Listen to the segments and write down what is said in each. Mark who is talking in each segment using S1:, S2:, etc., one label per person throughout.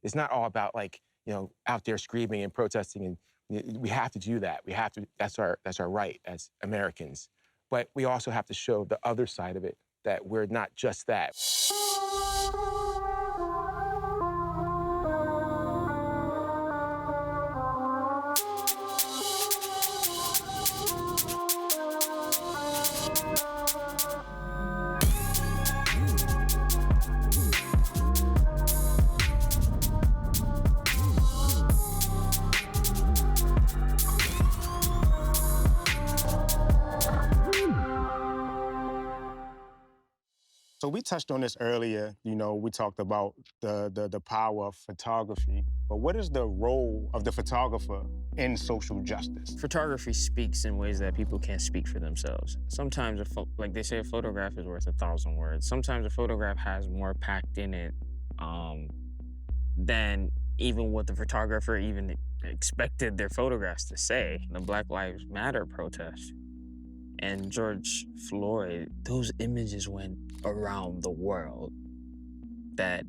S1: It's not all about like, out there screaming and protesting, and we have to do that. We have to, that's our right as Americans. But we also have to show the other side of it, that we're not just that.
S2: So we touched on this earlier. We talked about the power of photography. But what is the role of the photographer in social justice?
S3: Photography speaks in ways that people can't speak for themselves. Sometimes, like they say, a photograph is worth 1,000 words. Sometimes a photograph has more packed in it than even what the photographer even expected their photographs to say. The Black Lives Matter protest and George Floyd, those images went around the world. That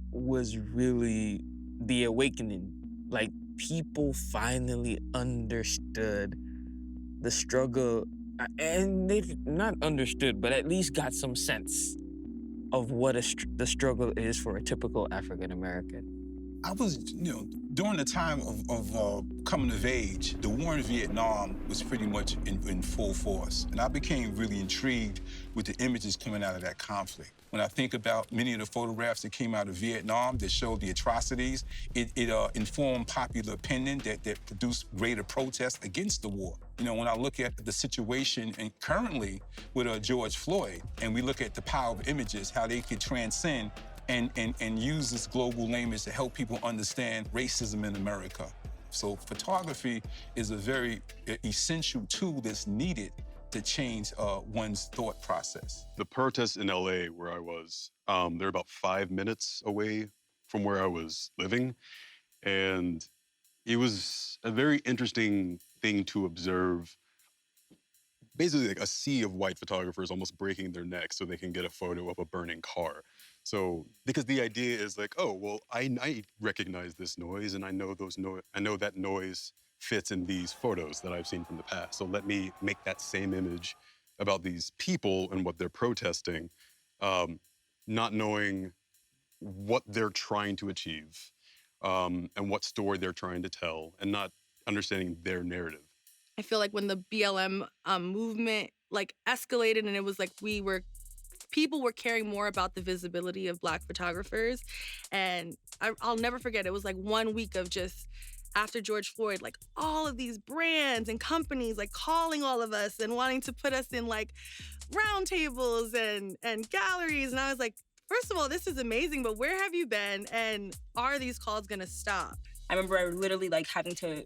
S3: was really the awakening. Like, people finally understood the struggle, and they've not understood, but at least got some sense of what the struggle is for a typical African American.
S4: I was, during the time of coming of age, the war in Vietnam was pretty much in full force. And I became really intrigued with the images coming out of that conflict. When I think about many of the photographs that came out of Vietnam that showed the atrocities, it informed popular opinion that produced greater protest against the war. When I look at the situation and currently with George Floyd, and we look at the power of images, how they could transcend and use this global language to help people understand racism in America. So photography is a very essential tool that's needed to change one's thought process.
S5: The protests in LA where I was, they're about 5 minutes away from where I was living. And it was a very interesting thing to observe. Basically like a sea of white photographers almost breaking their necks so they can get a photo of a burning car. So, because the idea is like, oh, well, I recognize this noise and I know that noise fits in these photos that I've seen from the past. So let me make that same image about these people and what they're protesting, not knowing what they're trying to achieve and what story they're trying to tell, and not understanding their narrative.
S6: I feel like when the BLM movement escalated, and it was like people were caring more about the visibility of Black photographers. And I'll never forget, it was like 1 week of just after George Floyd, all of these brands and companies calling all of us and wanting to put us in round tables and galleries. And I was like, first of all, this is amazing, but where have you been? And are these calls gonna stop?
S7: I remember literally having to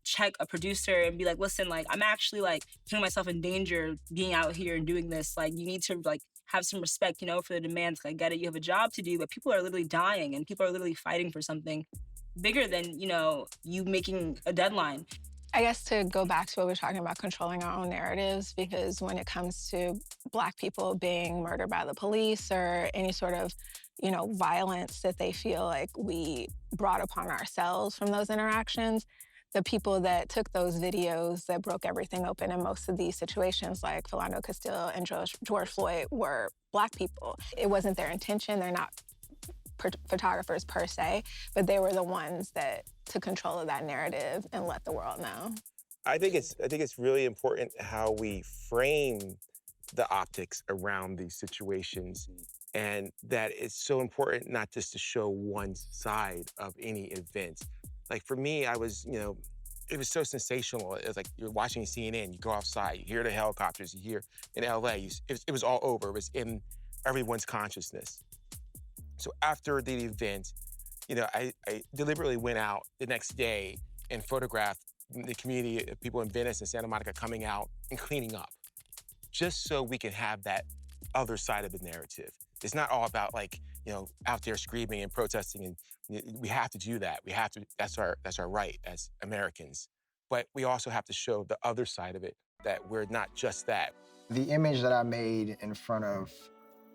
S7: check a producer and be like, listen, I'm actually putting myself in danger being out here and doing this. You need to have some respect, for the demands. I get it, you have a job to do, but people are literally dying and people are literally fighting for something bigger than, you making a deadline.
S8: I guess to go back to what we're talking about, controlling our own narratives, because when it comes to Black people being murdered by the police or any sort of, violence that they feel like we brought upon ourselves from those interactions, the people that took those videos that broke everything open in most of these situations, like Philando Castile and George Floyd, were Black people. It wasn't their intention. They're not photographers per se, but they were the ones that took control of that narrative and let the world know.
S1: I think it's really important how we frame the optics around these situations, and that it's so important not just to show one side of any event. For me, I was, it was so sensational. It was like you're watching CNN, you go outside, you hear the helicopters, you hear in LA, it was all over. It was in everyone's consciousness. So after the event, I deliberately went out the next day and photographed the community of people in Venice and Santa Monica coming out and cleaning up, just so we can have that other side of the narrative. It's not all about out there screaming and protesting, and we have to do that. We have to, that's our right as Americans. But we also have to show the other side of it, that we're not just that.
S9: The image that I made in front of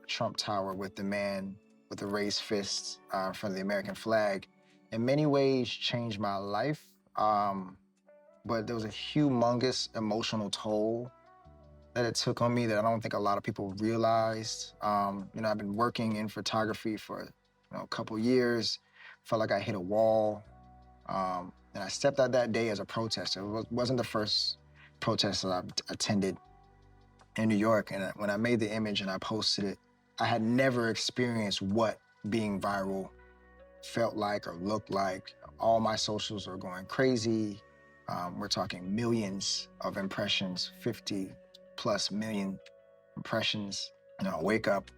S9: Trump Tower with the man with a raised fist in front of the American flag, in many ways changed my life. But there was a humongous emotional toll that it took on me that I don't think a lot of people realized. You know, I've been working in photography for a couple years. Felt like I hit a wall. And I stepped out that day as a protester. It wasn't the first protest that I've attended in New York. And when I made the image and I posted it, I had never experienced what being viral felt like or looked like. All my socials are going crazy. We're talking millions of impressions, 50+ million impressions. You know, I wake up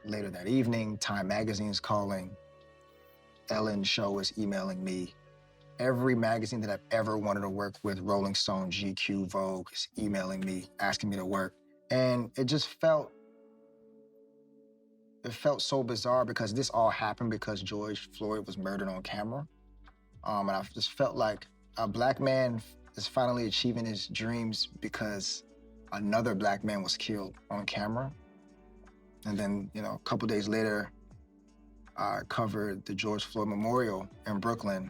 S9: later that evening, Time Magazine's calling, Ellen's show is emailing me. Every magazine that I've ever wanted to work with, Rolling Stone, GQ, Vogue, is emailing me, asking me to work. And it just felt so bizarre because this all happened because George Floyd was murdered on camera. And I just felt like a Black man is finally achieving his dreams because another Black man was killed on camera. And then, you know, a couple days later, I covered the George Floyd Memorial in Brooklyn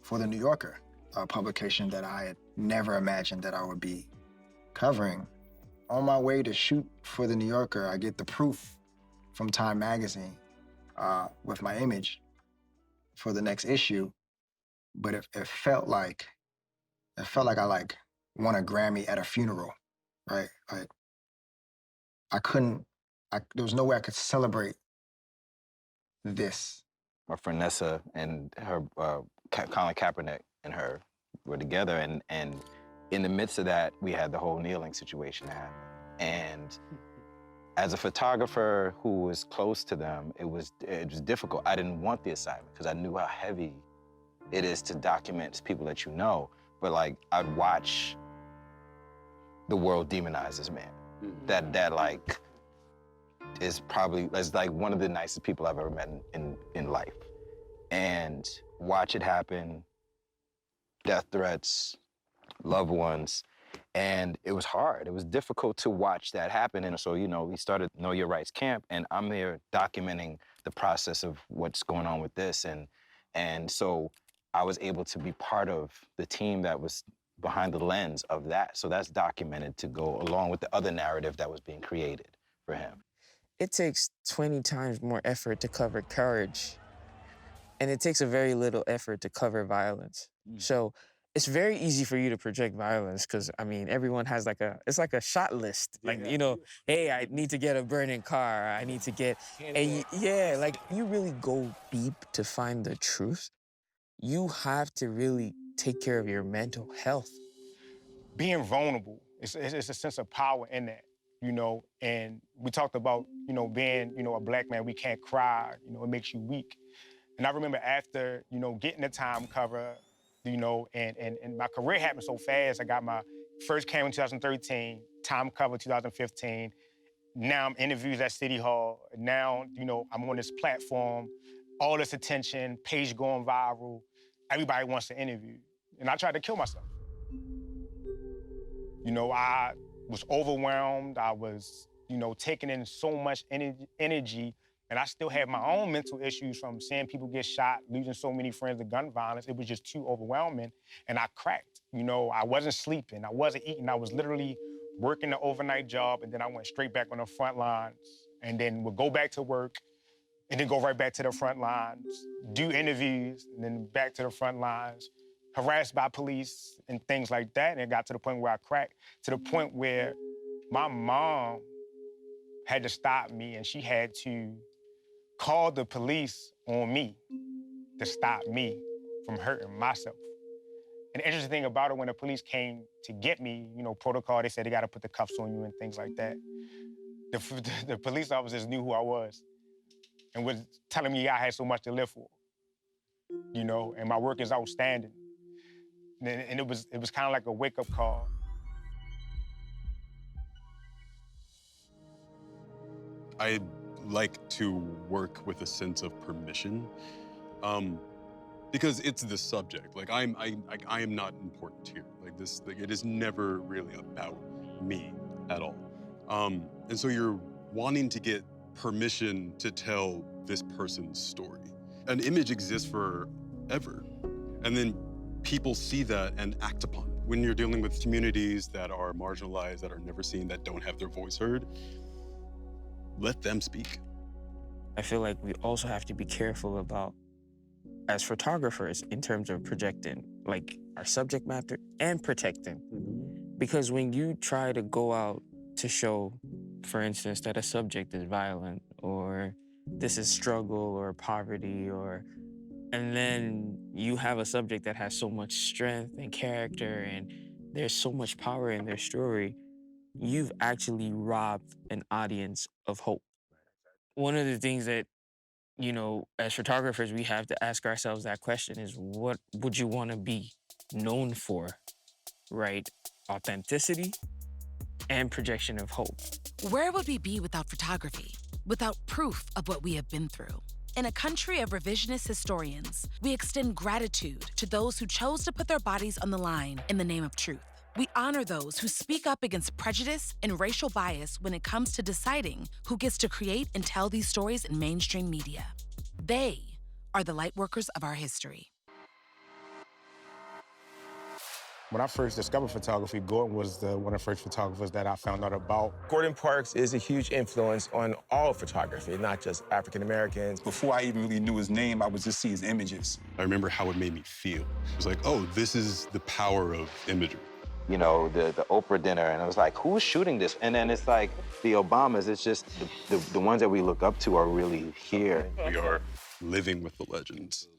S9: for The New Yorker, a publication that I had never imagined that I would be covering. On my way to shoot for The New Yorker, I get the proof from Time Magazine with my image for the next issue. But it felt like I won a Grammy at a funeral, right? Like there was no way I could celebrate this.
S10: My friend Nessa and her, Colin Kaepernick and her were together, and in the midst of that, we had the whole kneeling situation happen. And as a photographer who was close to them, it was difficult. I didn't want the assignment because I knew how heavy it is to document people that you know. But like, I'd watch the world demonize this man. That like is probably like one of the nicest people I've ever met in life. And watch it happen, death threats, loved ones. And it was hard. It was difficult to watch that happen. And so, you know, we started Know Your Rights Camp, and I'm there documenting the process of what's going on with this. And so I was able to be part of the team that was behind the lens of that. So that's documented to go along with the other narrative that was being created for him.
S3: It takes 20 times more effort to cover courage, and it takes a very little effort to cover violence. So it's very easy for you to project violence because, I mean, everyone has it's like a shot list. Like, you know, hey, I need to get a burning car. I need to get, like you really go deep to find the truth. You have to really take care of your mental health.
S2: Being vulnerable, it's a sense of power in that, you know, and we talked about, you know, being, you know, a Black man, we can't cry, you know, it makes you weak. And I remember after, you know, getting the Time cover, you know, and my career happened so fast. I got my first camera in 2013, Time cover 2015. Now I'm interviews at City Hall. Now, you know, I'm on this platform, all this attention, page going viral. Everybody wants to interview. And I tried to kill myself. You know, I was overwhelmed. I was, you know, taking in so much energy. And I still had my own mental issues from seeing people get shot, losing so many friends to gun violence. It was just too overwhelming. And I cracked. You know, I wasn't sleeping. I wasn't eating. I was literally working the overnight job. And then I went straight back on the front lines. And then would go back to work. And then go right back to the front lines, do interviews, and then back to the front lines, harassed by police and things like that. And it got to the point where I cracked, to the point where my mom had to stop me, and she had to call the police on me to stop me from hurting myself. And the interesting thing about it, when the police came to get me, you know, protocol, they said they got to put the cuffs on you and things like that. The police officers knew who I was and was telling me I had so much to live for, you know, and my work is outstanding. And it was kind of like a wake-up call.
S5: I like to work with a sense of permission, because it's the subject. Like I am not important here. Like this, like it is never really about me at all. And so you're wanting to get permission to tell this person's story. An image exists forever. And then people see that and act upon it. When you're dealing with communities that are marginalized, that are never seen, that don't have their voice heard, let them speak.
S3: I feel like we also have to be careful about, as photographers, in terms of projecting, like our subject matter and protecting. Because when you try to go out to show, for instance, that a subject is violent or this is struggle or poverty, and then you have a subject that has so much strength and character and there's so much power in their story, you've actually robbed an audience of hope. One of the things that, you know, as photographers, we have to ask ourselves that question is, what would you want to be known for, right? Authenticity and projection of hope.
S11: Where would we be without photography? Without proof of what we have been through? In a country of revisionist historians, we extend gratitude to those who chose to put their bodies on the line in the name of truth. We honor those who speak up against prejudice and racial bias when it comes to deciding who gets to create and tell these stories in mainstream media. They are the lightworkers of our history.
S2: When I first discovered photography, Gordon was one of the first photographers that I found out about.
S1: Gordon Parks is a huge influence on all photography, not just African Americans.
S4: Before I even really knew his name, I would just see his images.
S5: I remember how it made me feel. It was like, oh, this is the power of imagery.
S10: You know, the Oprah dinner, and I was like, who's shooting this? And then it's like the Obamas, it's just the ones that we look up to are really here.
S5: We are living with the legends.